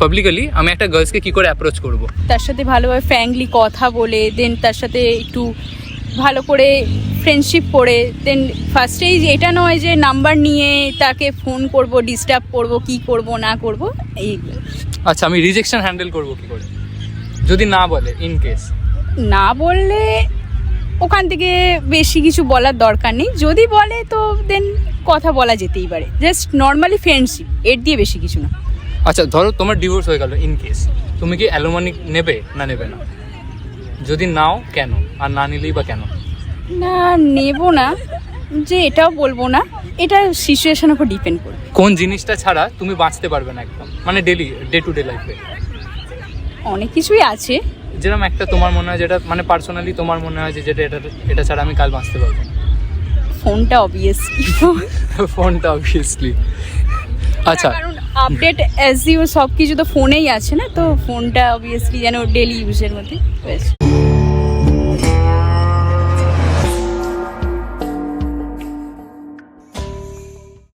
Publicly আমি একটা গার্লসকে কি করে অ্যাপ্রোচ করব? তার সাথে ভালোভাবে ফ্র্যাঙ্কলি কথা বলে, দেন তার সাথে একটু ভালো করে ফ্রেন্ডশিপ করে, দেন ফার্স্টেই এটা নয় যে নাম্বার নিয়ে তাকে ফোন করব, ডিস্টার্ব করব, কি করব না করব এইগুলো। আচ্ছা, আমি রিজেকশন হ্যান্ডেল করব কি করে যদি না বলে? ইন কেস না বললে ওখান থেকে বেশি কিছু বলার দরকার নেই, যদি বলে তো দেন কথা বলা যেতেই পারে, জাস্ট নর্মালি ফ্রেন্ডশিপ, এর দিয়ে বেশি কিছু না। আচ্ছা, ধরো তোমার ডিভোর্স হয়ে গেল, ইন কেস তুমি কি অ্যালুমিনি নেবে না নেবে না? যদি নাও কেন, আর না নিলেই বা কেন? না, নেব না যে এটাও বলবো না, এটা সিচুয়েশনের উপর ডিপেন্ড করবে। কোন জিনিসটা ছাড়া তুমি বাঁচতে পারবে না একদম, মানে ডেলি ডে টু ডে লাইফে? অনেক কিছুই আছে। যেরকম একটা তোমার মনে হয়, যেটা মানে পার্সোনালি তোমার মনে হয় যে যেটা এটা ছাড়া আমি কাল বাঁচতে পারবো না? ফোনটা অবভিয়াসলি। ফোনটা অবভিয়াসলি। আচ্ছা, কারণ আপডেট অ্যাজ ইউ সব কিছু তো ফোনেই আছে না, তো ফোনটা অবভিয়াসলি যেন ডেলি ইউজের মধ্যে রয়েছে।